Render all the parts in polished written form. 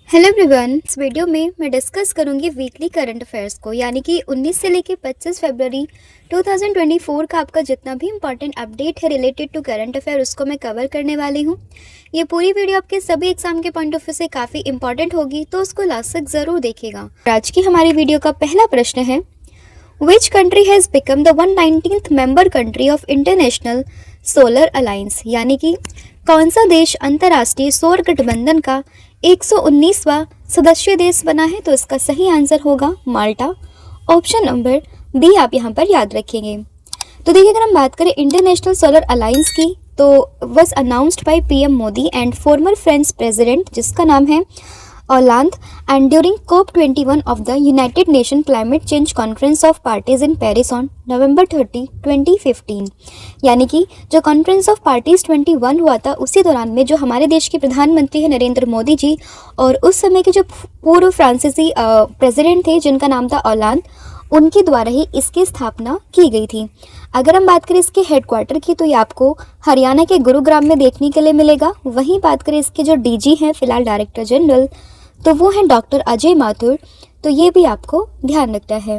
Hello everyone, इस video में मैं डिस्कस करूंगी वीकली करंट अफेयर्स को, यानी कि 19 से लेकर 25 फरवरी 2024 का आपका जितना भी इंपॉर्टेंट अपडेट है रिलेटेड टू करंट अफेयर उसको मैं कवर करने वाली हूं। ये पूरी वीडियो आपके सभी एग्जाम के पॉइंट ऑफ व्यू से काफ़ी इंपॉर्टेंट होगी, तो उसको लास्ट तक ज़रूर देखिएगा। आज की हमारी वीडियो का पहला प्रश्न है, which country has become the 119th member country of international solar alliance, यानी कि कौन सा देश अंतर्राष्ट्रीय सौर गठबंधन का 119वां सदस्य देश बना है? तो इसका सही आंसर होगा माल्टा। ऑप्शन नंबर बी आप यहाँ पर याद रखेंगे। तो देखिए, अगर हम बात करें इंटरनेशनल सोलर अलायंस की, तो was announced by PM Modi and farmer French president जिसका नाम है Hollande, and during COP21 of the United nation climate change conference of parties in Paris on November 30, 2015। यानी कि जो कॉन्फ्रेंस ऑफ पार्टीज 21 हुआ था, उसी दौरान में जो हमारे देश के प्रधानमंत्री हैं नरेंद्र मोदी जी, और उस समय के जो पूर्व फ्रांसीसी प्रेसिडेंट थे जिनका नाम था ओलांद, उनके द्वारा ही इसकी स्थापना की गई थी। अगर हम बात करें इसके हेडक्वार्टर की, तो ये आपको हरियाणा के गुरुग्राम में देखने के लिए मिलेगा। वहीं बात करें इसके जो डीजी हैं फिलहाल डायरेक्टर जनरल, तो वो हैं डॉक्टर अजय माथुर, तो ये भी आपको ध्यान रखना है।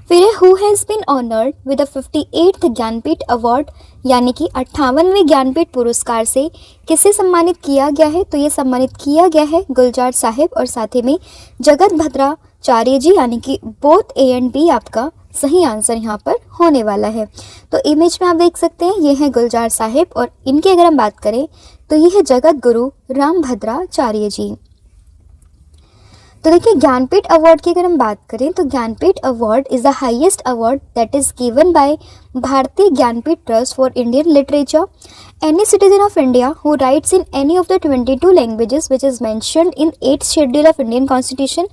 फिर who has been honoured with the 58th Jnanpith award, यानी कि 58वें ज्ञानपीठ पुरस्कार से किसे सम्मानित किया गया है? तो ये सम्मानित किया गया है गुलजार साहिब और साथ ही में जगत भद्राचार्य जी, यानी कि बोथ ए एंड बी आपका सही आंसर यहाँ पर होने वाला है। तो इमेज में आप देख सकते हैं, ये है गुलजार साहिब और इनकी अगर हम बात करें तो ये है जगत गुरु राम भद्राचार्य जी। तो देखिए, ज्ञानपीठ अवार्ड की अगर हम बात करें तो Jnanpith award is the highest award that is given by Bharatiya Jnanpith trust for Indian literature. Any citizen of India who writes in any of the 22 languages which is mentioned in 8th schedule of Indian constitution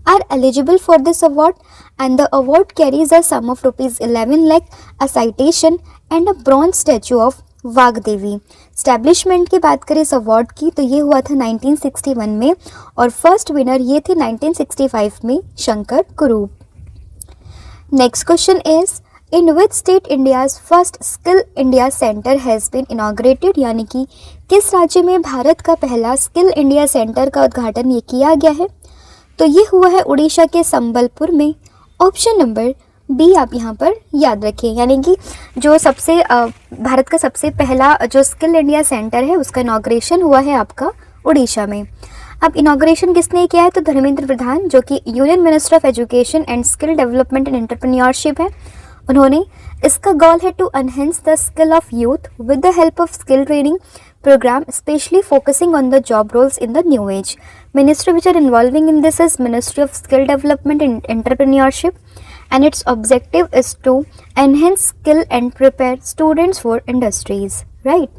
are eligible for this award, and the award carries a sum of ₹11 lakh, a citation and a bronze statue of Vagdevi. Establishment की बात करें इस award की, तो ये हुआ था 1961 में और फर्स्ट विनर ये थे 1965 में Shankar Kurup. Next question is, in which state India's first skill India centre has been inaugurated, यानी कि किस राज्य में भारत का पहला स्किल इंडिया सेंटर का उद्घाटन ये किया गया है? तो ये हुआ है उड़ीसा के संबलपुर में। ऑप्शन नंबर बी आप यहाँ पर याद रखें, यानी कि जो सबसे भारत का सबसे पहला जो स्किल इंडिया सेंटर है उसका इनॉग्रेशन हुआ है आपका उड़ीसा में। अब इनॉग्रेशन किसने किया है? तो धर्मेंद्र प्रधान, जो कि union minister of education and skill development and entrepreneurship है, उन्होंने इसका गोल है to enhance the skill of youth with the help of skill training program, especially focusing on the job roles in the new age. Ministry which are involving in this is Ministry of Skill Development and Entrepreneurship, and its objective is to enhance skill and prepare students for industries, right?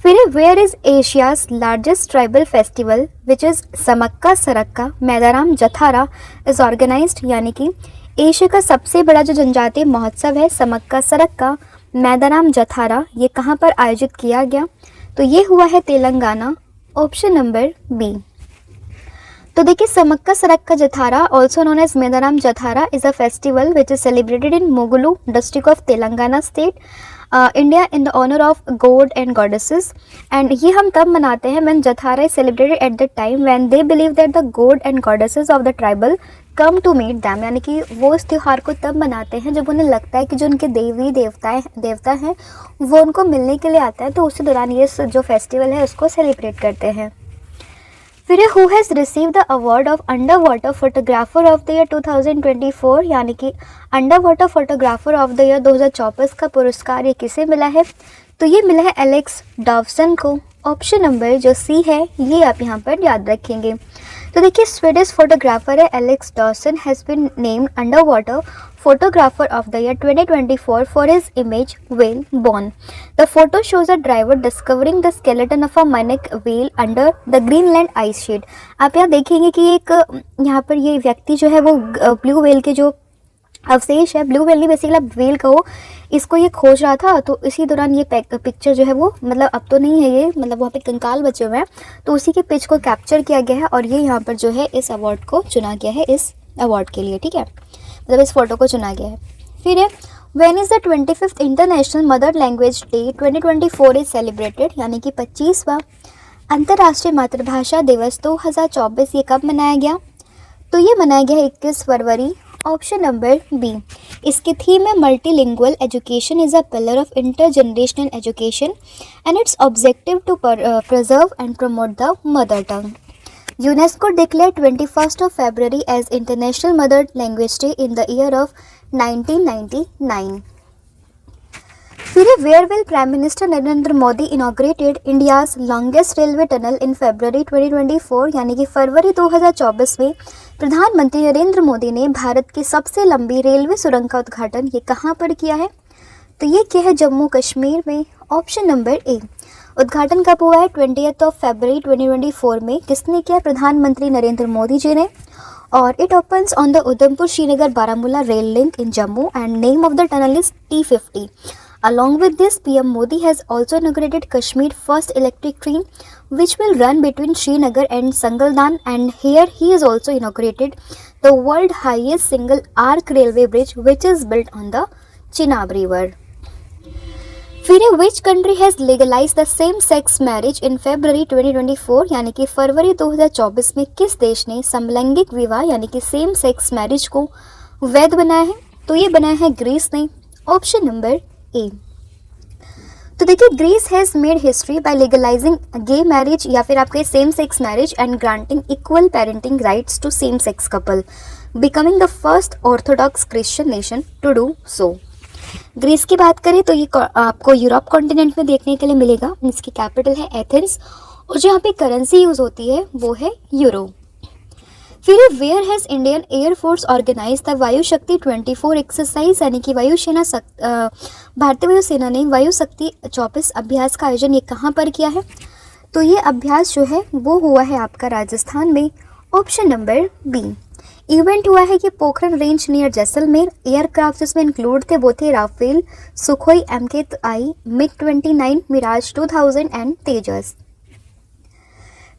फिर where is Asia's largest tribal festival which is Sammakka Sarakka Medaram Jathara is organized, यानी कि Asia का सबसे बड़ा जो जनजातीय महोत्सव है समक्का सरक्का मैदाराम जथारा, ये कहाँ पर आयोजित किया गया? तो ये हुआ है तेलंगाना। Option number B. तो देखिए, Sammakka Sarakka Jathara also known as Medaram Jathara is a festival which is celebrated in मुगुलू district of Telangana state, India, in the honour of god and goddesses. And ये हम तब मनाते हैं when Jathara is celebrated at the time when they believe that the god and goddesses of the tribal come to meet them, यानी कि वो इस त्यौहार को तब मनाते हैं जब उन्हें लगता है कि जो उनके देवी देवता हैं वो उनको मिलने के लिए आता है, तो उसी दौरान ये जो फेस्टिवल है उसको सेलिब्रेट करते हैं। फिर who has receive the award of under water photographer of the year 2024, यानी कि under water photographer of the year 2024 का पुरस्कार ये किसे मिला है? तो ये मिला है एलेक्स डॉवसन को। ऑप्शन नंबर जो सी है ये आप यहाँ पर याद रखेंगे। तो देखिए, स्वीडिश फोटोग्राफर है Alex Dawson has been named underwater photographer of the year 2024 for his image whale Bone. The photo shows a driver discovering the skeleton of a minke whale under the Greenland ice sheet. आप यहाँ देखेंगे कि एक यहाँ पर ये व्यक्ति जो है वो ब्लू व्हेल के जो अवशेष है, ब्लू व्हेल नहीं बेसिकली व्हेल कहो, इसको ये खोज रहा था। तो इसी दौरान ये पिक्चर जो है वो, मतलब अब तो नहीं है ये, मतलब वहाँ पे कंकाल बचे हुए हैं, तो उसी के पिच को कैप्चर किया गया है और ये यहाँ पर जो है इस अवार्ड को चुना गया है, इस अवार्ड के लिए, ठीक है, मतलब इस फोटो को चुना गया है। फिर when is the 25th international mother language day 2024 is celebrated, यानी कि 25वां अंतर्राष्ट्रीय मातृभाषा दिवस 2024 ये कब मनाया गया? तो ये मनाया गया 21 फरवरी। Option number B. इसकी थीम है multilingual education is a pillar of intergenerational education and its objective to preserve and promote the mother tongue. UNESCO declared 21st of February as International Mother Language Day in the year of 1999. फिर where will Prime Minister Narendra Modi inaugurated India's longest railway tunnel in February 2024 यानी कि फरवरी 2024 में प्रधानमंत्री नरेंद्र मोदी ने भारत की सबसे लंबी railway सुरंग का उद्घाटन ये कहाँ पर किया है? तो ये किया है जम्मू कश्मीर में। ऑप्शन नंबर ए। उद्घाटन कब हुआ है? 20th of February 2024 में। किसने किया? प्रधानमंत्री नरेंद्र मोदी जी ने। और it opens on the Udhampur Srinagar Baramulla rail link in Jammu and name of the tunnel is T50. Along with this, PM Modi has also inaugurated Kashmir's first electric train, which will run between Srinagar and Sangaldan. And here he has also inaugurated the world's highest single arc railway bridge, which is built on the Chenab River. फिर which country has legalized the same-sex marriage in February 2024 यानी कि फरवरी 2024 में किस देश ने समलैंगिक विवाह यानी कि सेम सेक्स मैरिज को वैध बनाया है? तो ये बनाया है ग्रीस ने। Option number A. तो देखिए Greece has made history by legalising gay marriage या फिर आपके same sex marriage and granting equal parenting rights to same sex couple, becoming the first Orthodox Christian nation to do so. Greece की बात करें तो ये आपको यूरोप कॉन्टिनेंट में देखने के लिए मिलेगा। इसकी कैपिटल है एथेंस और जहाँ पे करेंसी यूज़ होती है वो है यूरो। फिर where has Indian Air Force organise the Vayu Shakti 24 exercise यानी कि भारतीय वायुसेना ने वायु शक्ति 24 अभ्यास का आयोजन ये कहाँ पर किया है? तो ये अभ्यास जो है वो हुआ है आपका राजस्थान में। Option number B. इवेंट हुआ है कि Pokhran range near Jaisalmer. Aircraft जिसमें इंक्लूड थे वो थे Rafale, Sukhoi MK-I, MiG-29, Mirage 2000 and Tejas.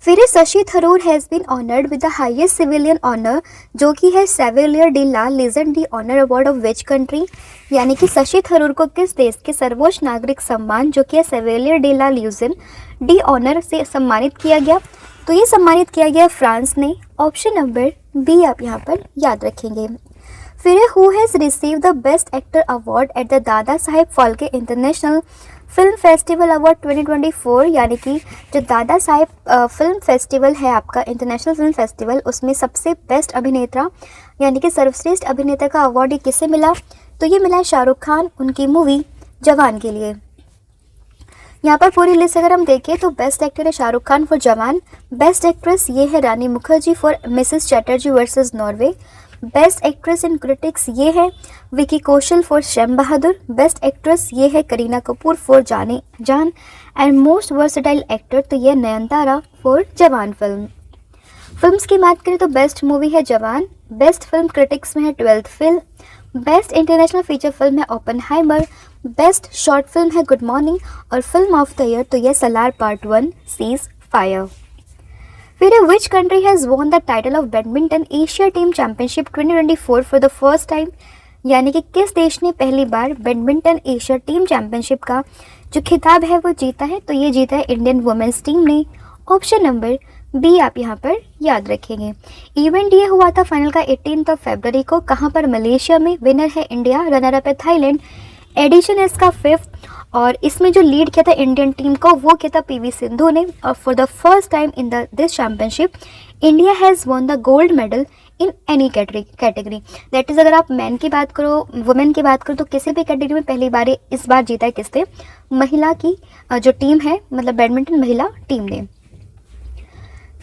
फिर Shashi Tharoor has been honoured with the highest civilian honour जो कि है chevalier de la legion de honneur award of which country यानी कि शशि थरूर को किस देश के सर्वोच्च नागरिक सम्मान जो कि है chevalier de la legion de honour से सम्मानित किया गया? तो ये सम्मानित किया गया फ्रांस ने। ऑप्शन नंबर बी आप यहाँ पर याद रखेंगे। फिर who has receive the best actor award at the Dada Saheb Phalke international film festival award 2024 यानी कि जो दादा साहेब फिल्म फेस्टिवल है आपका इंटरनेशनल फिल्म फेस्टिवल उसमें सबसे बेस्ट अभिनेता यानी कि सर्वश्रेष्ठ अभिनेता का अवार्ड ये किसे मिला? तो ये मिला शाहरुख खान उनकी मूवी जवान के लिए। यहाँ पर पूरी लिस्ट अगर हम देखें तो बेस्ट एक्टर है Shahrukh Khan for Jawan, best actress ये है Rani Mukherjee for Mrs Chatterjee versus Norway, best actress in critics ये है Vicky Kaushal for Sam Bahadur, best actress ये है Kareena Kapoor for Jaane and most versatile actor तो ये नयनतारा फॉर जवान फिल्म्स की बात करें तो बेस्ट मूवी है जवान, बेस्ट फिल्म क्रिटिक्स में है 12th fail, best international feature film है ओपनहाइमर, बेस्ट शॉर्ट फिल्म है गुड मॉर्निंग और फिल्म ऑफ द ईयर तो ये सलार पार्ट 1 सीज फायर। फिर which country has won the title of badminton Asia team championship 2024 for the first time यानी कि किस देश ने पहली बार बैडमिंटन एशिया टीम चैंपियनशिप का जो खिताब है वो जीता है? तो ये जीता है इंडियन वुमेंस टीम ने। ऑप्शन नंबर बी आप यहाँ पर याद रखेंगे। इवेंट ये हुआ था फाइनल का 18 फरवरी को। कहाँ पर? मलेशिया में। विनर है इंडिया, रनर अप है थाईलैंड। एडिशन है इसका 5th और इसमें जो लीड किया था इंडियन टीम को वो किया था PV सिंधु ने। और for the first time in this championship India has one the gold medal in any category that is अगर आप मैन की बात करो वुमेन की बात करो तो किसी भी कैटेगरी में पहली बार इस बार जीता है किसने? महिला की जो टीम है मतलब बैडमिंटन महिला टीम ने।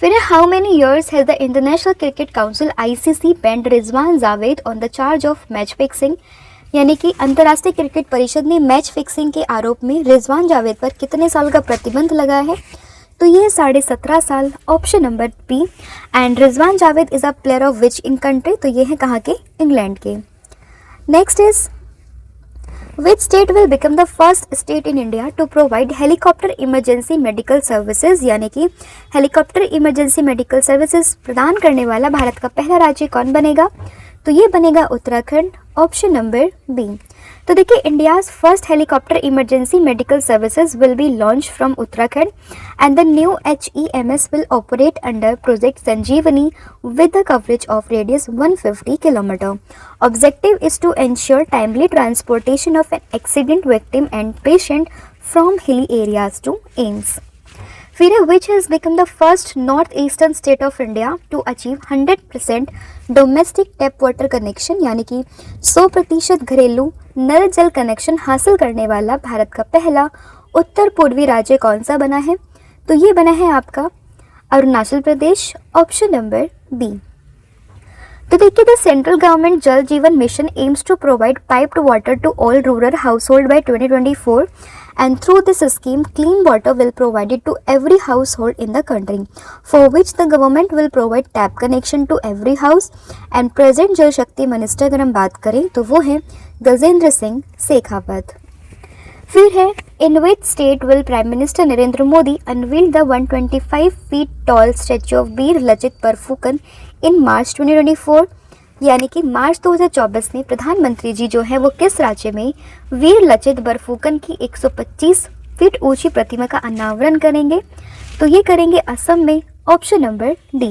फिर how many years has the international cricket council ICC band Rizwan Javed on the charge of match fixing यानी कि अंतर्राष्ट्रीय क्रिकेट परिषद ने मैच फिक्सिंग के आरोप में रिजवान जावेद पर कितने साल का प्रतिबंध लगाया है? तो ये 17.5 साल। Option number B. And Rizwan Javed is a player of which in country तो ये है कहाँ के? इंग्लैंड के। Next is which state will become the first state in India to provide helicopter emergency medical services यानी कि हेलीकॉप्टर इमरजेंसी मेडिकल सर्विसेज प्रदान करने वाला भारत का पहला राज्य कौन बनेगा? तो ये बनेगा उत्तराखंड। Option number B. तो देखिए, India's first helicopter emergency medical services will be launch from Uttarakhand and the new HEMS will operate under project Sanjeevani with a coverage of radius 150 km. Objective is to ensure timely transportation of an accident victim and patient from hilly areas to AIIMS. फिर है which has become the first northeastern state of India to achieve 100% domestic tap water connection, यानी कि 100% घरेलू नल जल connection हासिल करने वाला भारत का पहला उत्तर पूर्वी राज्य कौन सा बना है? तो ये बना है आपका Arunachal Pradesh, option number B. तो देखिए, the central government Jal Jeevan mission aims to provide piped water to all rural household by 2024 and through this scheme clean water will provided to every household in the country, for which the government will provide tap connection to every house and present जल शक्ति minister अगर हम बात करें तो वो है गजेंद्र सिंह शेखावत। फिर है in which state will prime minister Narendra Modi unveil the 125 feet tall statue of Veer Lachit Borphukan in March 2024, यानी कि मार्च 2024 में प्रधानमंत्री जी जो है वो किस राज्य में वीर लचित बरफुकन की 125 फीट ऊंची प्रतिमा का अनावरण करेंगे? तो ये करेंगे असम में, option number D.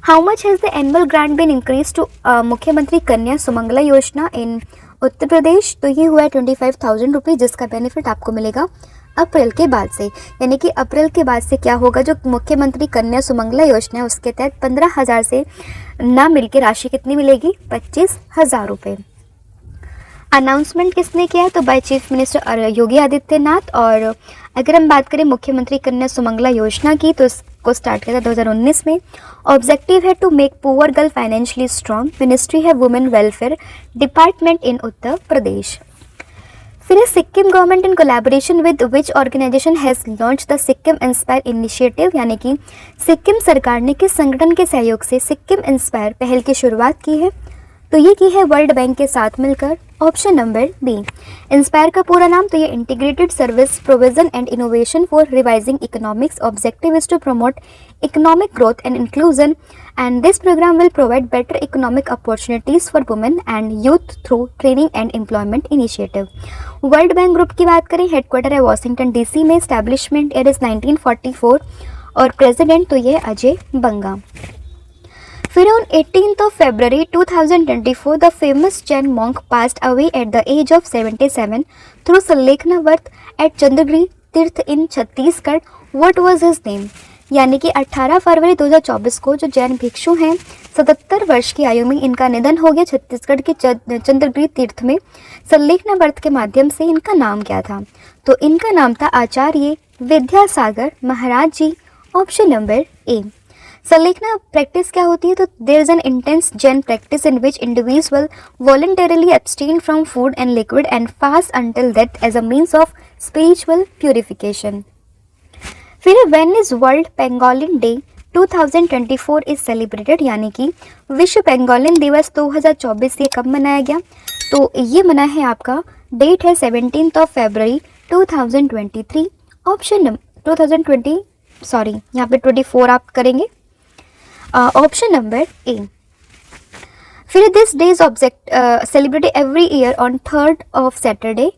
How much has the annual grant been increase to Mukhyamantri Kanya Sumangala योजना इन उत्तर प्रदेश? तो ये हुआ है 25,000 रुपये, जिसका बेनिफिट आपको मिलेगा अप्रैल के बाद से, यानी कि अप्रैल के बाद से क्या होगा, जो मुख्यमंत्री कन्या सुमंगला योजना है उसके तहत 15,000 से ना मिलकर राशि कितनी मिलेगी? 25,000 रुपये। अनाउंसमेंट किसने किया है? तो by chief minister Yogi Adityanath. और अगर हम बात करें मुख्यमंत्री कन्या सुमंगला योजना की, तो इसको स्टार्ट किया था 2019 में। ऑब्जेक्टिव है to make poor girl financially strong. Ministry है women welfare department in Uttar Pradesh. फिर Sikkim government in collaboration with which organisation has launch the Sikkim inspire initiative, यानी कि सिक्किम सरकार ने किस संगठन के सहयोग से सिक्किम इंस्पायर पहल की शुरुआत की है? तो ये की है वर्ल्ड बैंक के साथ मिलकर, ऑप्शन नंबर बी। इंस्पायर का पूरा नाम, तो ये integrated service provision and innovation for revising economics. Objective is to promote economic growth and inclusion and this program will provide better economic opportunities for women and youth through training and employment initiative. World bank group की बात करें, headquarter है Washington DC में, establishment year is 1944 और president तो ये अजय बंगा। फिर on 18th of February 2024 the famous Jain monk passed away at the age of 77 through Sallekhna Virth at Chandragiri तीर्थ इन Chhattisgarh. What was his name? यानी कि 18 फरवरी 2024 को जो जैन भिक्षु हैं 77 वर्ष की आयु में इनका निधन हो गया छत्तीसगढ़ के चंद्रगिरी तीर्थ में। सल्लेखना व्रत के माध्यम से इनका नाम क्या था? तो इनका नाम था Acharya Vidyasagar Maharaj ji, option number A. Sallekhana practice क्या होती है? तो there is an intense Jain practice in which individual voluntarily abstain from food and liquid and fast until death as a means of spiritual purification. फिर when is world pangolin day 2024 is celebrated, यानी कि विश्व pangolin दिवस 2024 ये कब मनाया गया? तो ये मना है आपका, डेट है 17th of February 2023, option number 2020 sorry यहाँ पे 24 आप करेंगे, ऑप्शन नंबर ए। फिर this day is object celebrated every year on 3rd of Saturday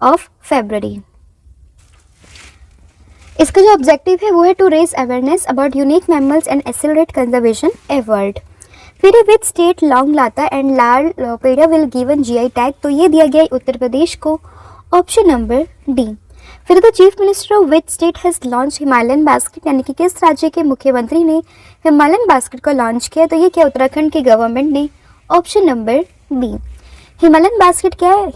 of February। इसका जो ऑब्जेक्टिव है वो है to raise awareness about unique mammals and accelerate conservation effort. फिर with state laung lata and lal peda will given GI tag, तो ये दिया गया उत्तर प्रदेश को, ऑप्शन नंबर डी। फिर the chief minister of which state has launch Himalayan basket, यानी कि किस राज्य के मुख्यमंत्री ने हिमालयन बास्केट को लॉन्च किया? तो ये क्या उत्तराखंड की गवर्नमेंट ने, option number B. Himalayan basket क्या है?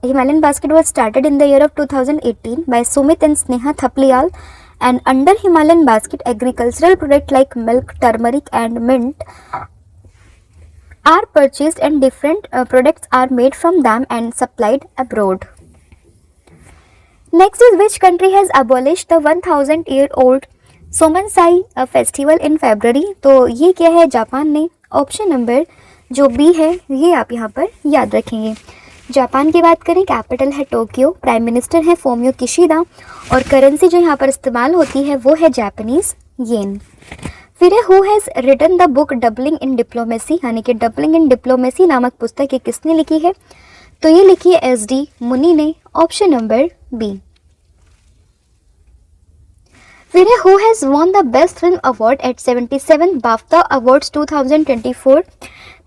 Himalayan basket was started in the year of 2018 by Sumit and Sneha Thapliyal, and under Himalayan basket agricultural product like milk, turmeric and mint are purchased and different products are made from them and supplied abroad. Next is which country has abolished the 1000-year-old Somansai festival in February? तो ये क्या है? Japan ने, option number जो B है ये आप यहाँ पर याद रखेंगे। जापान की बात करें, कैपिटल है टोक्यो, प्राइम मिनिस्टर है फोमियो किशिदा और करेंसी जो यहाँ पर इस्तेमाल होती है वो है जापानीज येन। फिर है who has written the book doubling in diplomacy, यानी कि डबलिंग इन डिप्लोमेसी नामक पुस्तक ये किसने लिखी है? तो ये लिखी है SD मुनि ने, ऑप्शन नंबर बी। फिर है who has won the best film award at 77 BAFTA awards 2024।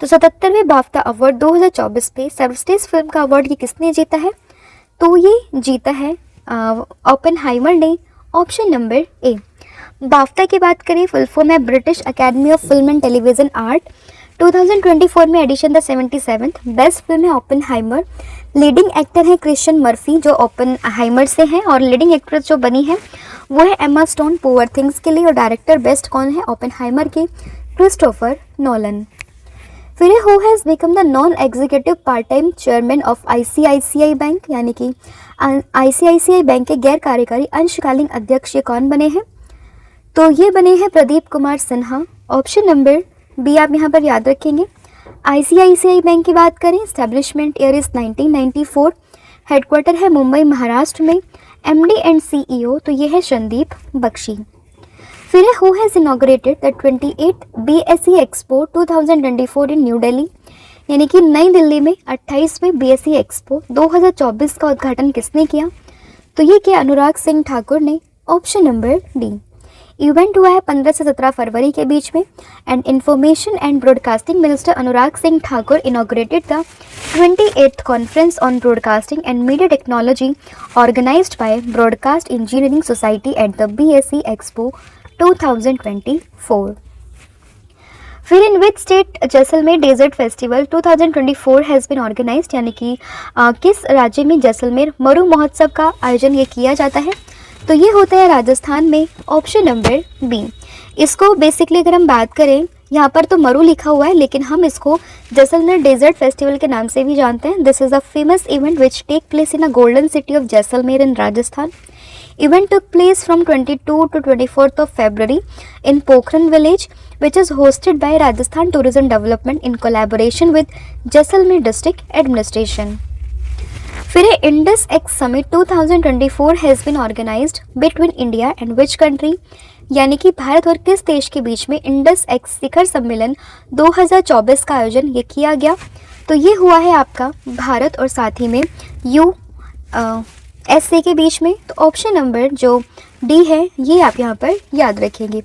तो 77वें बाफ्टा अवार्ड 2024 पे सर्वश्रेष्ठ फिल्म का अवार्ड ये किसने जीता है? तो ये जीता है ओपेनहाइमर ने, ऑप्शन नंबर ए। बाफ्टा की बात करें, फुल फॉर्म है British academy of film and television art. 2024 में edition the 77th best film है ओपेनहाइमर। लीडिंग एक्टर है क्रिश्चियन मर्फी जो ओपेनहाइमर से हैं, और लीडिंग एक्ट्रेस जो बनी है वो है एमा स्टोन पुअर थिंग्स के लिए, और डायरेक्टर बेस्ट कौन है? ओपेनहाइमर के क्रिस्टोफर नोलन। फिर who has become the non executive part time chairman of ICICI bank, यानी कि ICICI बैंक के गैर कार्यकारी अंशकालीन अध्यक्ष ये कौन बने हैं? तो ये बने हैं Pradeep Kumar Sinha, option number B आप यहाँ पर याद रखेंगे। ICICI बैंक की बात करें, एस्टेब्लिशमेंट ईयर इज 1994, हेडक्वार्टर है मुंबई महाराष्ट्र में, MD एंड CEO तो ये है संदीप बख्शी। फिर है who has inaugurated the 28th BSE expo 2024 in new Delhi, यानी कि नई दिल्ली में 28वें BSE एक्सपो 2024 का उद्घाटन किसने किया? तो ये किया अनुराग सिंह ठाकुर ने, ऑप्शन नंबर डी। इवेंट हुआ है 15 से 17 फरवरी के बीच में, and information and broadcasting minister Anurag Singh Thakur inaugurated the 28th conference on broadcasting and media technology organised by broadcast engineering society at the BSE expo 2024। फिर in which state Jaisalmer desert festival 2024 has been organised, यानी कि किस राज्य में जैसलमेर मरु महोत्सव का आयोजन ये किया जाता है? तो ये होता है राजस्थान में, ऑप्शन नंबर बी। इसको बेसिकली अगर हम बात करें, यहाँ पर तो मरु लिखा हुआ है लेकिन हम इसको जैसलमेर डेजर्ट फेस्टिवल के नाम से भी जानते हैं। This is a famous event which take place in a golden city of Jaisalmer in Rajasthan. Event took place from 22 to 24th of February in Pokhran village, which is hosted by Rajasthan Tourism Development in collaboration with Jaisalmer District Administration. फिर Indus X Summit 2024 has been organized between India and which country, यानी कि भारत और किस देश के बीच में Indus x शिखर सम्मेलन 2024 का आयोजन ये किया गया? तो ये हुआ है आपका भारत और साथ ही में USA के बीच में। तो ऑप्शन नंबर जो डी है ये आप यहाँ पर याद रखेंगे।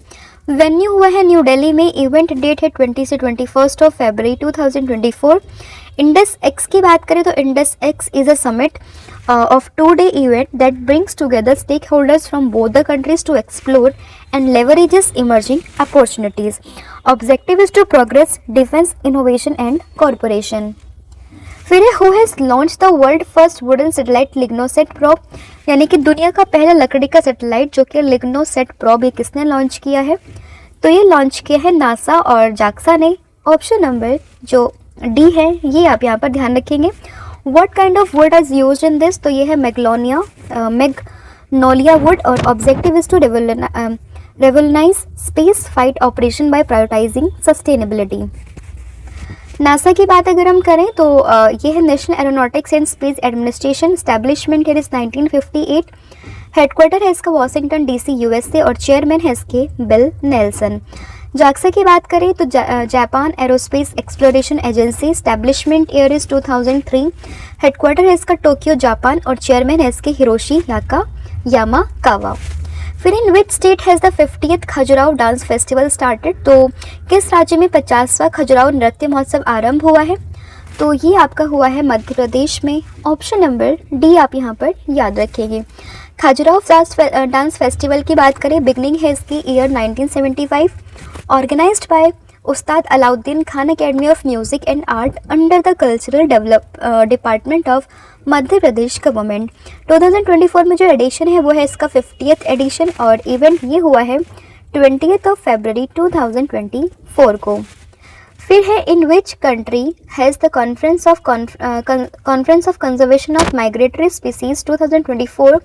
वेन्यू हुआ है न्यू दिल्ली में, इवेंट डेट है 20 से 21 ऑफ फरवरी 2024। इंडस एक्स की बात करें तो Indus x is a summit of 2-day event that brings together stakeholders from both the countries to explore and leverages emerging opportunities. Objective is to progress defense, innovation and cooperation. फिर है who has launched the world first wooden satellite LignoSat probe, यानी कि दुनिया का पहला लकड़ी का satellite जो कि LignoSat probe ये किसने लॉन्च किया है? तो ये लॉन्च किया है नासा और जाक्सा ने। ऑप्शन नंबर जो डी है ये आप यहाँ पर ध्यान रखेंगे। What kind of wood is used in this? तो ये है मैग्नोलिया वुड, और objective is to revolutionise space fight operation by prioritising sustainability. NASA की बात अगर हम करें तो ये है national aeronautics and space administration, establishment है इस 1958, हेडक्वार्टर है इसका वॉशिंगटन DC USA और चेयरमैन है इसके बिल नेल्सन। जाक्सा की बात करें तो Japan aerospace exploration agency, establishment year is 2003, headquarter है इसका टोक्यो जापान और चेयरमैन है इसके हिरोशी यामाकावा। फिर in which state has the 50th Khajuraho dance festival started, तो किस राज्य में 50वां खजुराहो नृत्य महोत्सव आरंभ हुआ है? तो ये आपका हुआ है मध्य प्रदेश में। ऑप्शन नंबर डी आप यहाँ पर याद रखेंगे। खजुराहो डांस फेस्टिवल की बात करें, बिगनिंग है इसकी year 1975, organised by Ustad Alauddin Khan academy of music and art under the cultural department of Madhya Pradesh government. 2024 में जो एडिशन है वो है इसका 50th एडिशन, और इवेंट ये हुआ है 20th ऑफ फरवरी 2024 को। फिर है in which country has the conference of conservation of migratory species 2024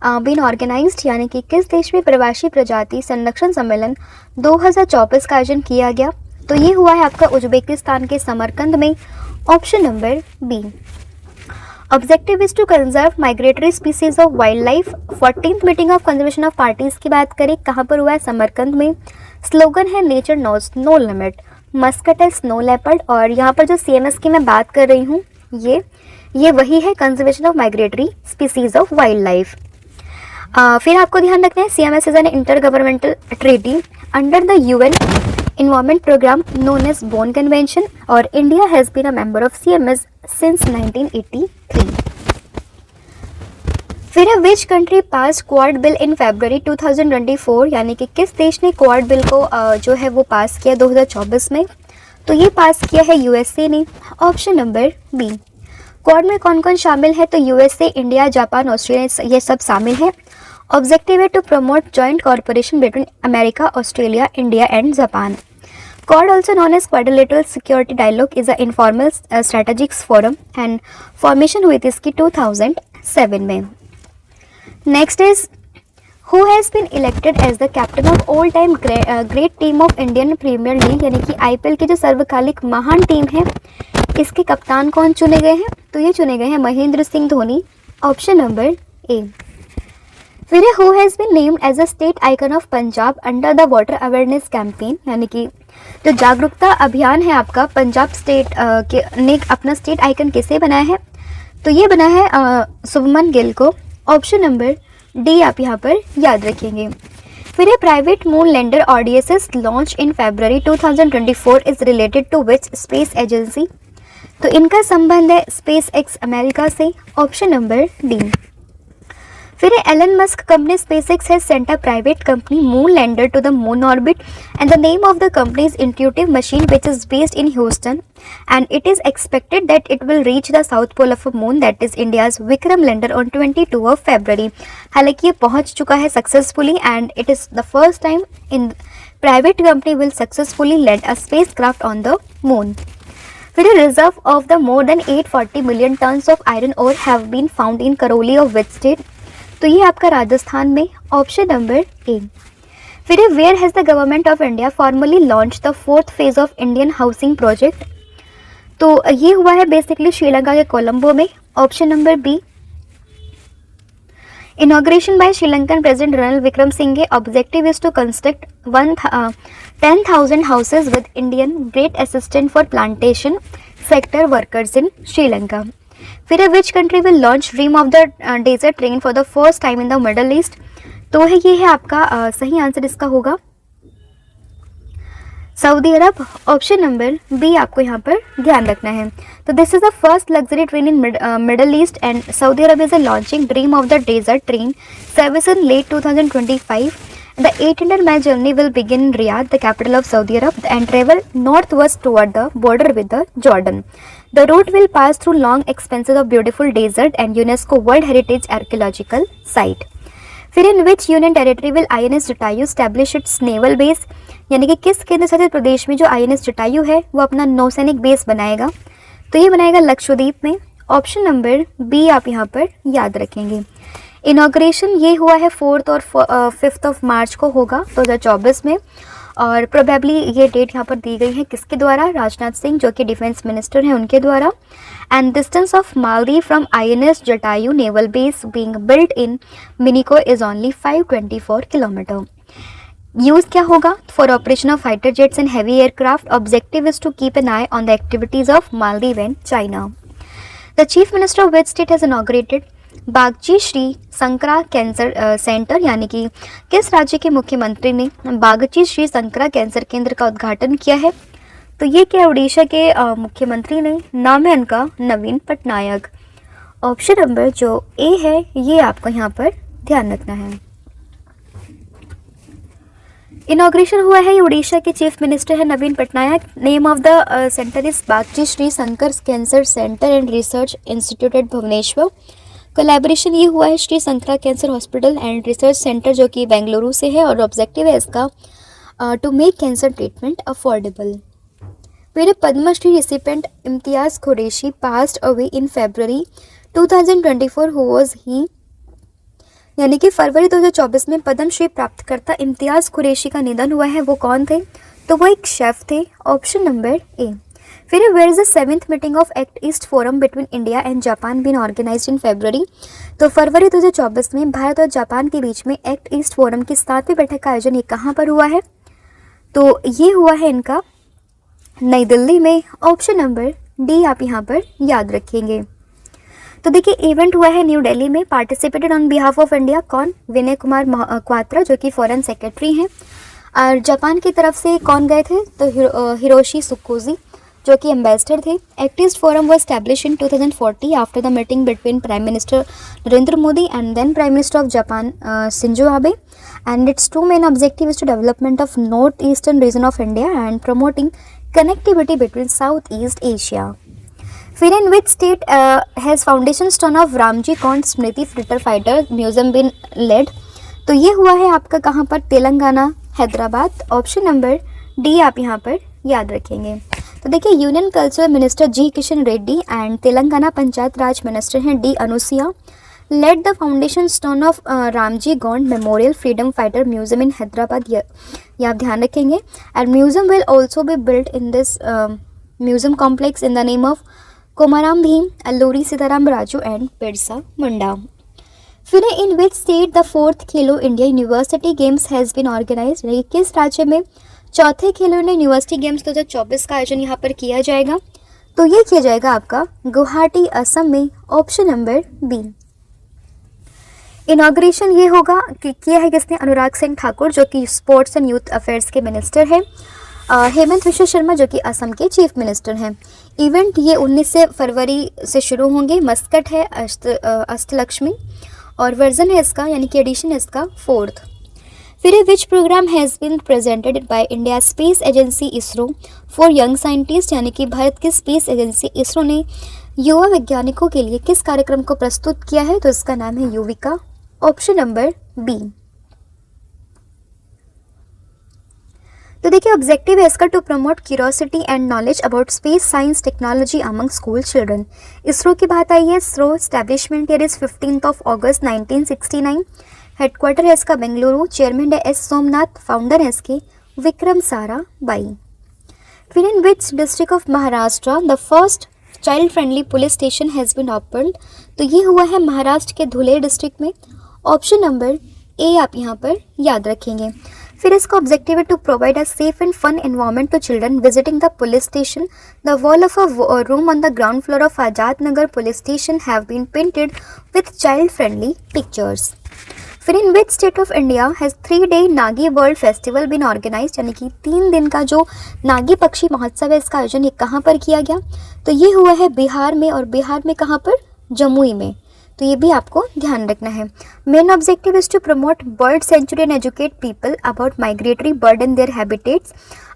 been organised, यानी कि किस देश में प्रवासी प्रजाति संरक्षण सम्मेलन 2024 का आयोजन किया गया? तो ये हुआ है आपका उज्बेकिस्तान के समरकंद में। Option number B. Objective is to conserve migratory species of wildlife. 14th meeting of conservation of parties की बात करें, कहाँ पर हुआ है? समरकंद में। स्लोगन है nature knows no limit. Mascot है स्नो लेपर्ड, और यहाँ पर जो CMS की मैं बात कर रही हूँ ये ये वही है conservation of migratory species of wild life. फिर आपको ध्यान रखना है CMS is an inter governmental treaty under the UN Environment Program known as Bonn Convention और India has been a member of CMS since 1983। फिर which country pass quad bill in February 2024, यानी कि किस देश ने क्वाड बिल को जो है वो पास किया 2024 में। तो ये पास किया है USA ने। Option number B. क्वाड में कौन कौन शामिल है, तो USA, इंडिया, जापान, ऑस्ट्रेलिया ये सब शामिल है। ऑब्जेक्टिव है to promote joint corporation between America, Australia, India and Japan. Quad, also known as Quadrilateral Security Dialogue, is an informal strategics forum and formation हुई थी इसकी 2007 में। Next is who has been elected as the captain of all time great team of Indian Premier League, यानी कि IPL की जो सर्वकालिक महान team है इसके कप्तान कौन चुने गए हैं, तो ये चुने गए हैं Mahendra Singh Dhoni. Option number A. फिर who has been named as a state icon of Punjab under the water awareness campaign, यानी कि जो जागरूकता अभियान है आपका पंजाब स्टेट ने अपना स्टेट आइकन किसे बनाया है, तो ये बना है शुभमन गिल को। ऑप्शन नंबर डी आप यहाँ पर याद रखेंगे। फिर private moon lander ODSS launch in February 2024 is related to which space agency, तो इनका संबंध है SpaceX अमेरिका से। Option number D. फिर Elon Musk company SpaceX has sent a private company moon lander to the moon orbit and the name of the company is Intuitive Machine which is based in Houston and it is expected that it will reach the south pole of a moon, that is India's Vikram lander on 22 of February। हालांकि ये पहुंच चुका है successfully and it is the first time in private company will successfully land a spacecraft on the moon। फिर reserve of the more than 840 million tons of iron ore have been found in Karoli of which state, तो ये आपका राजस्थान में। Option number A. फिर where has the government of India formally launch the 4th phase of Indian housing project, तो ये हुआ है basically Sri Lanka के कोलंबो में। Option number B. Inauguration by Sri Lankan president Ranil Wickremesinghe, objective is to construct 10,000 houses with Indian great assistant for plantation sector workers in Sri Lanka. फिर which country will launch dream of the desert train for the first time in the middle east, तो ये है आपका सही answer इसका होगा Saudi Arabia. Option number B आपको यहाँ पर ध्यान रखना है। तो this is the first luxury train in middle east and Saudi Arabia is launching dream of the desert train service in late 2025। The 800-mile journey will begin in Riyadh, the capital of Saudi Arab, and travel northwest toward the border with the Jordan. The route will pass through long expanses of beautiful desert and UNESCO World Heritage Archaeological Site. फिर in which union territory will INS Jatayu establish its naval base, यानी कि किस केंद्र शासित प्रदेश में जो INS Jatayu है वो अपना नौसैनिक बेस बनाएगा, तो ये बनाएगा लक्षद्वीप में। ऑप्शन नंबर बी आप यहाँ पर याद रखेंगे। इनॉग्रेशन ये हुआ है 4th और 5th ऑफ मार्च को होगा 2024 में, और प्रोबेबली ये डेट यहाँ पर दी गई है किसके द्वारा, राजनाथ सिंह जो कि डिफेंस मिनिस्टर हैं उनके द्वारा। And distance of Maldives from INS Jatayu naval base being built in Minicoy is only 524 kilometre. Use क्या होगा, for operation of fighter jets and heavy aircraft. Objective is to keep an eye on the activities of Maldives and China. The chief minister of which state has inaugurated Bagchi Shri Shankara cancer centre, यानी कि किस राज्य के मुख्यमंत्री ने Bagchi Shri Shankara cancer केंद्र का उद्घाटन किया है, तो ये क्या उड़ीसा के मुख्यमंत्री ने, नाम है इनका नवीन पटनायक। ऑप्शन नंबर जो ए है ये आपको यहाँ पर ध्यान रखना है। इनॉग्रेशन हुआ है, ये उड़ीसा के चीफ मिनिस्टर है Naveen Patnaik. Name of the centre is Bagchi Shri Shankar cancer centre and research institute at Bhubaneswar. Collaboration ये हुआ है Shri Shankara cancer hospital and research centre जो कि बेंगलुरु से है, और ऑब्जेक्टिव है इसका to make cancer treatment affordable. फिर Padma Shri recipient Imtiaz Qureshi passed away in February 2024 who was he, यानी कि फरवरी 2024 में पद्मश्री प्राप्तकर्ता इम्तियाज़ कुरैशी का निधन हुआ है, वो कौन थे, तो वो एक शेफ थे। Option number A. फिर where is the 7th meeting of act east forum between India and Japan been organized in February, तो फरवरी 2024 में भारत और जापान के बीच में एक्ट ईस्ट फोरम की 7वीं बैठक का आयोजन ये कहाँ पर हुआ है, तो ये हुआ है इनका नई दिल्ली में। ऑप्शन नंबर डी आप यहाँ पर याद रखेंगे। तो देखिए इवेंट हुआ है न्यू दिल्ली में, participated on behalf of India कौन, विनय कुमार क्वात्रा जो कि फॉरेन सेक्रेटरी हैं। और जापान की तरफ से कौन गए थे, तो हिरोशी सुकोजी जो कि एम्बेसडर थे। Act east forum was establish in 2040 after the meeting between prime minister Narendra Modi and then prime minister of Japan Shinzo Abe, and its two main objective is to development of north eastern region of India and promoting connectivity between south east Asia. फिर in which state has foundation stone of Ramji Gond स्मृति freedom fighter museum been laid, तो ये हुआ है आपका कहाँ पर, Telangana Hyderabad. Option number D आप यहाँ पर याद रखेंगे। तो देखिए union cultural minister G Kishan Reddy and Telangana panchayat raj minister हैं D Anasuya laid the foundation stone of Ramji Gond memorial freedom fighter museum in Hyderabad, ये आप ध्यान रखेंगे। And museum will also be built in this museum complex in the name of Komaram Bheem, Alluri Sitarama Raju and Birsa Munda. फिर in which state the 4th Khelo India university games has been organise, किस राज्य में चौथे खेलो India university games 2024 का आयोजन यहाँ पर किया जाएगा, तो ये किया जाएगा आपका गुवाहाटी असम में। Option number B. इनॉग्रेशन ये होगा कि किया है किसने, अनुराग सिंह ठाकुर जो कि स्पोर्ट्स एंड यूथ अफेयर्स के मिनिस्टर हैं। हेमंत विश्व शर्मा जो कि असम के चीफ मिनिस्टर हैं। इवेंट ये 19 फरवरी से शुरू होंगे। मस्कट है अष्टलक्ष्मी और वर्जन है इसका यानी कि एडिशन है इसका 4th। फिर which program has been presented by India space agency ISRO for young scientist, यानी कि भारत की स्पेस एजेंसी इसरो ने युवा वैज्ञानिकों के लिए किस कार्यक्रम को प्रस्तुत किया है, तो इसका नाम है युविका। Option number B. तो देखिए ऑब्जेक्टिव है इसका to promote curiosity and knowledge about space science technology among school children. ISRO की बात आई है। इसरो एस्टैब्लिशमेंट ईयर इज 15 अगस्त 1969। हेडक्वार्टर है इसका बेंगलुरु। चेयरमैन है एस सोमनाथ। फाउंडर है इसके विक्रम साराभाई। फिर in which district of Maharashtra the first child friendly police station has been opened, तो ये हुआ है महाराष्ट्र के धुले डिस्ट्रिक्ट में। ऑप्शन नंबर ए आप यहाँ पर याद रखेंगे। फिर इसका ऑब्जेक्टिव है to provide a safe and fun environment to children visiting the police station. The wall of a room on the ground floor of Azad Nagar police station have been painted with child friendly pictures. फिर in which state of India has 3-day Nagi world festival been organize, यानी कि 3 दिन का जो नागी पक्षी महोत्सव है इसका आयोजन ये कहाँ पर किया गया, तो ये हुआ है बिहार में। और बिहार में कहाँ पर, जमुई में, तो ये भी आपको ध्यान रखना है। Main objective is to promote bird sanctuary and educate people about migratory bird and their habitats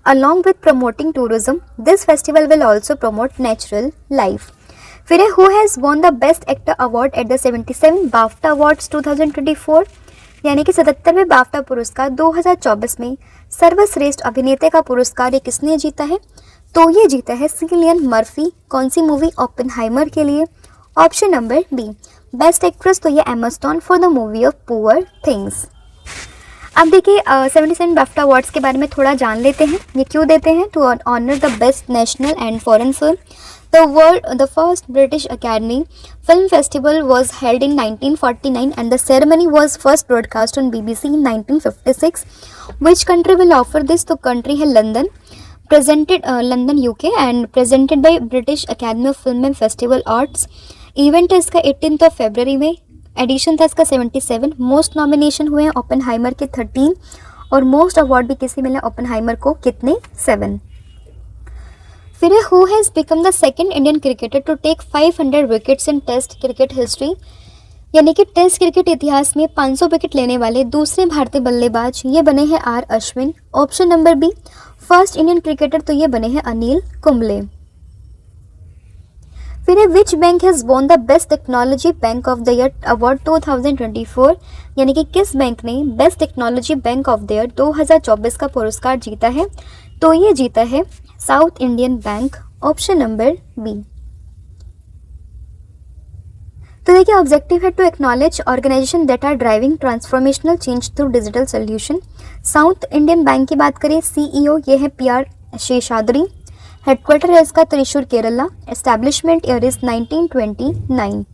along with promoting tourism. This festival will also promote natural life. फिर who has won the best actor award at the 77 BAFTA awards 2024, यानी कि 77वें BAFTA पुरस्कार 2024 में सर्वश्रेष्ठ अभिनेता का पुरस्कार ये किसने जीता है, तो ये जीता है सिलियन मर्फी। कौन सी मूवी, ओपेनहाइमर के लिए। Option number B. Best actress तो ये Emma Stone for the movie of poor things. अब देखिए 77 बाफ्टा अवार्ड्स के बारे में थोड़ा जान लेते हैं। ये क्यों देते हैं, to honour the best national and foreign film. The first British Academy Film Festival was held in 1949 and the ceremony was first broadcast on BBC in 1956. Which country will offer this? तो country है London, presented London UK and presented by British Academy of Film and Festival Arts. Event है इसका 18 फरवरी में। Addition था इसका 77। Most nomination हुए हैं Oppenheimer के 13 और मोस्ट अवार्ड भी किसे मिले ओपेनहाइमर को, कितने, 7। फिर who has become the second Indian cricketer to take 500 wickets in test cricket history, यानी कि टेस्ट क्रिकेट इतिहास में 500 विकेट लेने वाले दूसरे भारतीय बल्लेबाज ये बने हैं R Ashwin. Option number B. First Indian cricketer तो ये बने हैं अनिल कुंबले। फिर which bank has won the best technology bank of the year award 2024, यानी कि किस बैंक ने best technology bank of the year 2024 का पुरस्कार जीता है, तो ये जीता है South Indian bank. Option number B. तो देखिए ऑब्जेक्टिव है to acknowledge organisation that are driving transformational change through digital solution. South Indian bank की बात करें, सीईओ ये है PR शेषाद्री। हेडक्वार्टर है इसका Thrissur Kerala. Establishment year is 1929।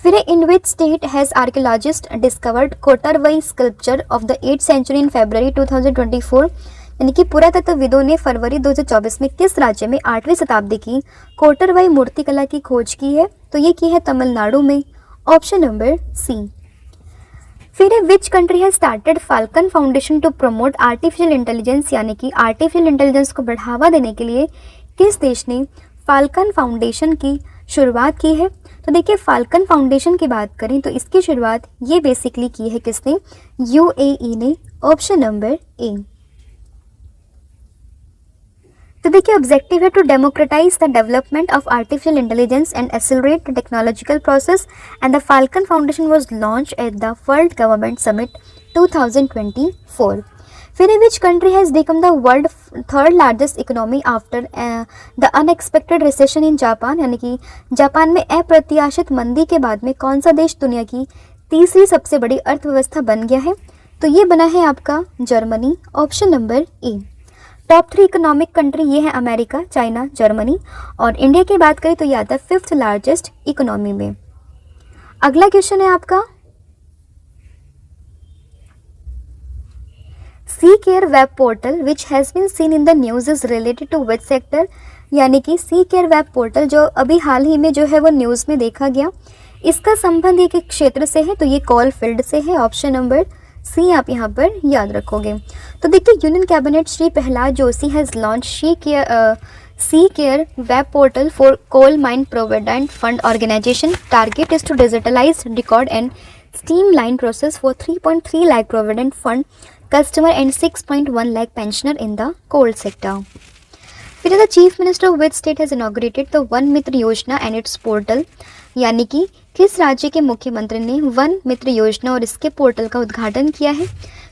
फिर in which state has archaeologist discovered Kotravai sculpture of the 8th century in February 2024, यानी कि पुरातत्वविदों ने फरवरी 2024 में किस राज्य में 8वीं शताब्दी की कोटरवाई मूर्तिकला की खोज की है? तो ये की है तमिलनाडु में। Option number C. फिर है which country has started Falcon foundation to promote artificial intelligence, यानी कि आर्टिफिशियल इंटेलिजेंस को बढ़ावा देने के लिए किस देश ने फाल्कन फाउंडेशन की शुरुआत की है? तो देखिए फाल्कन फाउंडेशन की बात करें तो इसकी शुरुआत ये बेसिकली की है किसने? यूएई ने। Option number A. तो देखिए ऑब्जेक्टिव है to democratise the development of artificial intelligence and accelerate the technological process and the Falcon foundation was launch at the world government summit 2024। फिर which country has become the world third largest economy after the unexpected recession in Japan, यानी कि Japan में अप्रत्याशित मंदी के बाद में कौन सा देश दुनिया की तीसरी सबसे बड़ी अर्थव्यवस्था बन गया है? तो ये बना है आपका जर्मनी। ऑप्शन नंबर ए। टॉप 3 इकोनॉमिक कंट्री ये है अमेरिका, चाइना, जर्मनी, और इंडिया की बात करें तो ये आता है 5th लार्जेस्ट इकोनॉमी में। अगला क्वेश्चन है आपका C care web portal which has been seen in the news is related to which sector, यानी कि सी केयर वेब पोर्टल जो अभी हाल ही में जो है वो न्यूज़ में देखा गया, इसका संबंध एक क्षेत्र से है, तो ये कोल फील्ड से है। ऑप्शन नंबर सी आप यहाँ पर याद रखोगे। तो देखिए union cabinet Shri Pralhad Joshi has launch C care web portal for coal mine provident fund organisation. Target is to digitalise record and streamline process for 3.3 lakh provident fund customer and 6.1 lakh pensioner in the coal sector. फिर the chief minister of which state has inaugurated the Van Mitra Yojana and it's portal, यानी कि किस राज्य के मुख्यमंत्री ने one Mitra योजना और इसके पोर्टल का उद्घाटन किया है?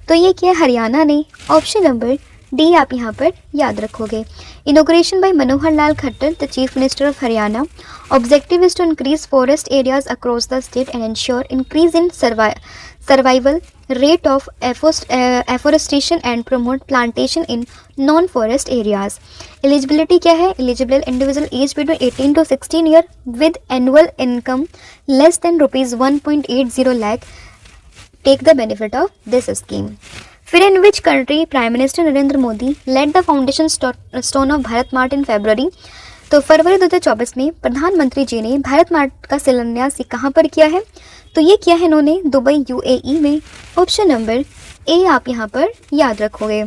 तो ये किया हरियाणा ने। ऑप्शन नंबर डी आप यहाँ पर याद रखोगे। Inauguration by Manohar Lal Khattar, the chief minister of Haryana. Objective is to increase forest areas across the state and ensure increase in survival rate of afforestation and promote plantation in non-forest areas. Eligibility क्या है? Eligible individual age between 18 to 16 year with annual income less than rupees 1.80 lakh take the benefit of this scheme. फिर in which country Prime Minister Narendra Modi led the foundation stone of Bharat mart in February? तो फरवरी 2024 में प्रधानमंत्री जी ने Bharat mart का शिलान्यास कहाँ पर किया है? तो ये किया है इन्होंने दुबई यूएई में। ऑप्शन नंबर ए आप यहाँ पर याद रखोगे।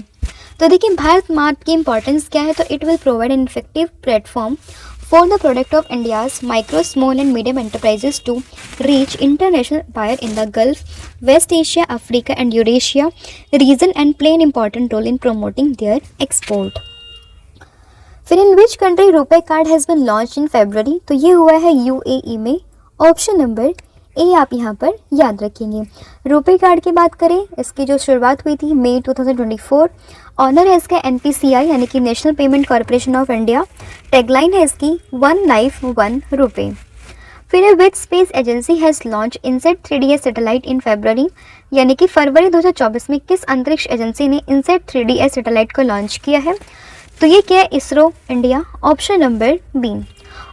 तो देखिए भारत मार्ट की इंपॉर्टेंस क्या है? तो it will provide an effective platform for the product of India's micro small and medium enterprises to reach international buyer in the Gulf, west Asia, Africa and Eurasia region and play an important role in promoting their export. फिर in which country RuPay card has been launch in February? तो ये हुआ है UAE में। Option number A आप यहाँ पर याद रखेंगे। रुपे कार्ड की बात करें, इसकी जो शुरुआत हुई थी मई 2024। ऑनर है इसका एनपीसीआई, यानी कि national payment corporation of India. Tagline है इसकी 1 लाइफ 1 रुपए। फिर which space agency has launch INSAT 3DS satellite in February, यानी कि फरवरी 2024 में किस अंतरिक्ष एजेंसी ने इनसेट 3DS सैटेलाइट को लॉन्च किया है? तो ये क्या है? ISRO India. Option number B.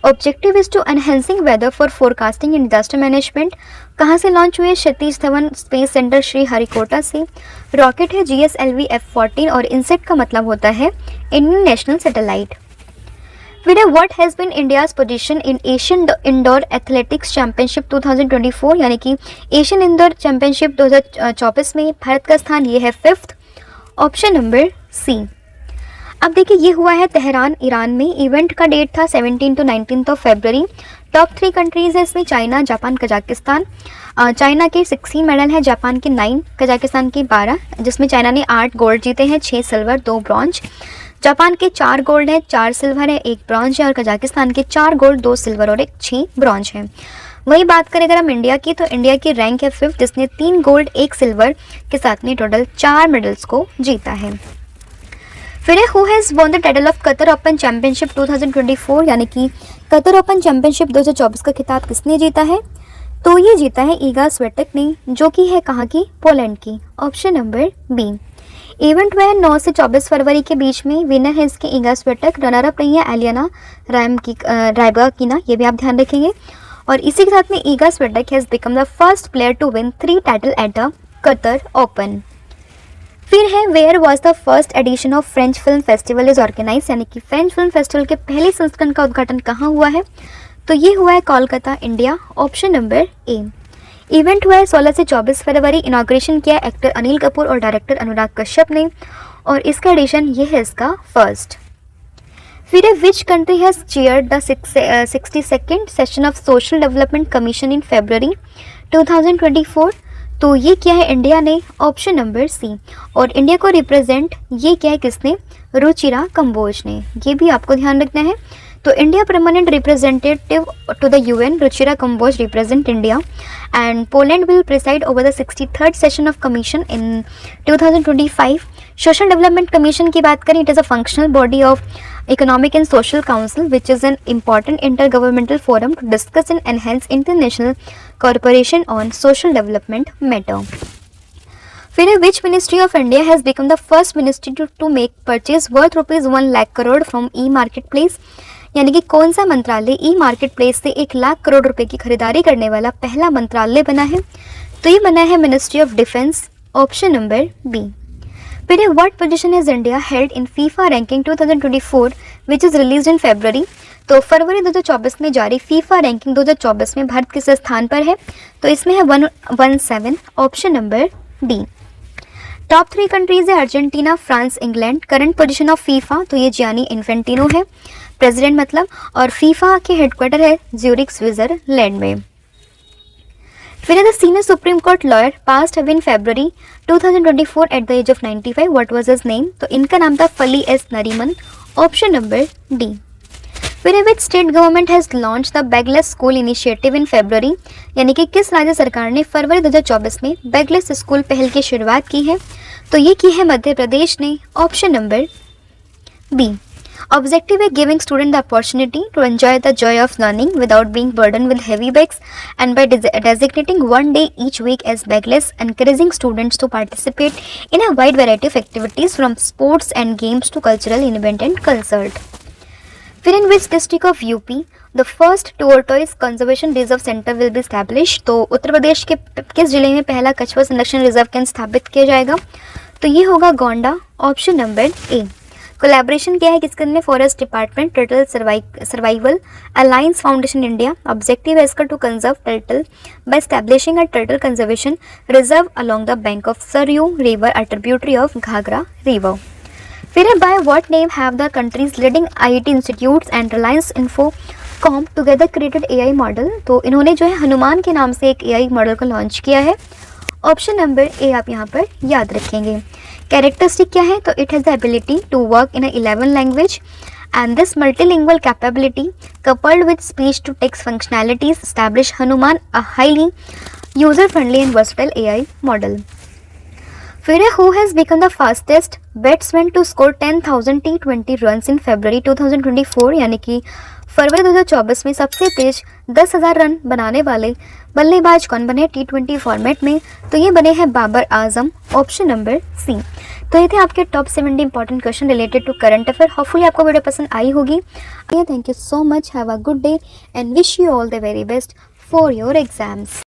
Objective is to enhancing weather for forecasting and disaster management. कहाँ से लॉन्च हुए? Satish Dhawan space centre Sriharikota से। रॉकेट है GSLV F-14 और इनसेट का मतलब होता है इंडियन नेशनल सैटेलाइट। फिर what has been India's position in Asian indoor athletics championship 2024, यानी कि एशियन इंडोर चैंपियनशिप 2024 में भारत का स्थान ये है 5th। Option number C. अब देखिए ये हुआ है तेहरान ईरान में। इवेंट का डेट था 17 to 19 फरवरी। टॉप 3 कंट्रीज़ है इसमें चाइना, जापान, कजाकिस्तान। चाइना के 16 मेडल है, जापान के 9, कजाकिस्तान के 12, जिसमें चाइना ने 8 गोल्ड जीते हैं, 6 सिल्वर 2 ब्रॉन्ज। जापान के 4 गोल्ड है, 4 सिल्वर है, 1 ब्रॉन्ज है, और कजाकिस्तान के 4 गोल्ड 2 सिल्वर और 6 ब्रॉन्ज है। वही बात करें अगर हम इंडिया की, तो इंडिया की रैंक है 5th, जिसने 3 गोल्ड 1 सिल्वर के साथ में टोटल 4 मेडल्स को जीता है। फिर who has won the title of Qatar open championship 2024, यानी कि कतर ओपन चैंपियनशिप 2024 का खिताब किसने जीता है? तो ये जीता है ईगा स्विएटेक ने, जो कि है कहाँ की? पोलैंड की। Option number B. इवेंट हुआ है 9 से 24 फरवरी के बीच में। विनर है इसके ईगा स्विएटेक। रनर अप रही है एलियाना रायबाकिना, ये भी आप ध्यान रखेंगे। और इसी के साथ में Iga Swiatek has become the first player to win 3 title at the Qatar open. फिर है where was the first edition of French film festival is organise, यानी कि फ्रेंच फिल्म फेस्टिवल के पहले संस्करण का उद्घाटन कहाँ हुआ है, तो ये हुआ है कोलकाता, इंडिया, ऑप्शन नंबर ए। इवेंट हुआ है 16 से 24 फरवरी। इनॉग्रेशन किया एक्टर अनिल कपूर और डायरेक्टर अनुराग कश्यप ने, और इसका एडिशन ये है इसका फर्स्ट। फिर है which country has chaired the 62nd session of social development commission in February 2024, तो ये क्या है इंडिया ने, ऑप्शन नंबर सी। और इंडिया को रिप्रेजेंट ये क्या है किसने, रुचिरा कंबोज ने, ये भी आपको ध्यान रखना है। तो India permanent representative to the UN Ruchira Kamboj represent India, and Poland will preside over the 63rd session of commission in 2025। Social development commission की बात करें, it is a functional body of Economic and Social Council, which is an important intergovernmental forum to discuss and enhance international cooperation on social development matter. फिर which ministry of India has become the first ministry to make purchase worth rupees 1 lakh crore from e-marketplace, यानी कि कौन सा मंत्रालय e marketplace से 1 लाख करोड़ रुपए की खरीदारी करने वाला पहला मंत्रालय बना है, तो ये बना है ministry of defence, option number B. फिर what position is India held in FIFA ranking 2024 which is release in February, तो फरवरी 2024 में जारी फीफा रैंकिंग 2024 में भारत किस स्थान पर है, तो इसमें है 117, option number D. Top 3 countries है Argentina, France, England. Current position of FIFA, तो ये जियानी इन्फेंटिनो है, प्रेसिडेंट मतलब, और फीफा के हेडक्वार्टर है ज्यूरिख, स्विट्जरलैंड में। फिर the senior supreme court lawyer passed away in February 2024 at the age of 95, what was his name, तो इनका नाम था Fali S Nariman, option number D. फिर which state government has launch the bagless school initiative in February, यानी कि किस राज्य सरकार ने फरवरी 2024 में बैगलेस स्कूल पहल की शुरुआत की है, तो ये की है मध्य प्रदेश ने, ऑप्शन नंबर बी। Objective है giving student the opportunity to enjoy the joy of learning without being burdened with heavy bags, and by designating one day each week as bagless, encouraging students to participate in a wide variety of activities from sports and games to cultural event and concert. फिर in which district of UP the first tortoise conservation reserve center will be established, तो उत्तर प्रदेश के किस जिले में पहला कछुआ संरक्षण reserve केंद्र स्थापित किया जाएगा, तो ये होगा Gonda, option number A. Collaboration क्या है किसके अंदर, forest department, turtle survival alliance foundation India. Objective है इसका to conserve turtle by establishing a turtle conservation reserve along the bank of Saryu river, a tributary of Ghaghara river. फिर by what name have the countries leading IIT institutes and Reliance Infocomm together created AI model, तो इन्होंने जो है हनुमान के नाम से एक AI model को लॉन्च किया है, ऑप्शन नंबर ए आप यहाँ पर याद रखेंगे। कैरेक्टरिस्टिक क्या है, तो it has the ability to work in 11 language, and this multilingual capability coupled with speech to text functionalities establish Hanuman a highly user friendly and versatile AI model. फिर है who has become the fastest batsman to score 10,000 T20 runs in February 2024, यानी कि फरवरी 2024 में सबसे तेज 10,000 run बनाने वाले बल्लेबाज कौन बने T20 फॉर्मेट में, तो ये बने हैं Babar Azam, option number C. तो ये थे आपके top 70 important question related to current affair. Hopefully आपको वीडियो पसंद आई होगी। Thank you so much, have a good day and wish you all the very best for your exams.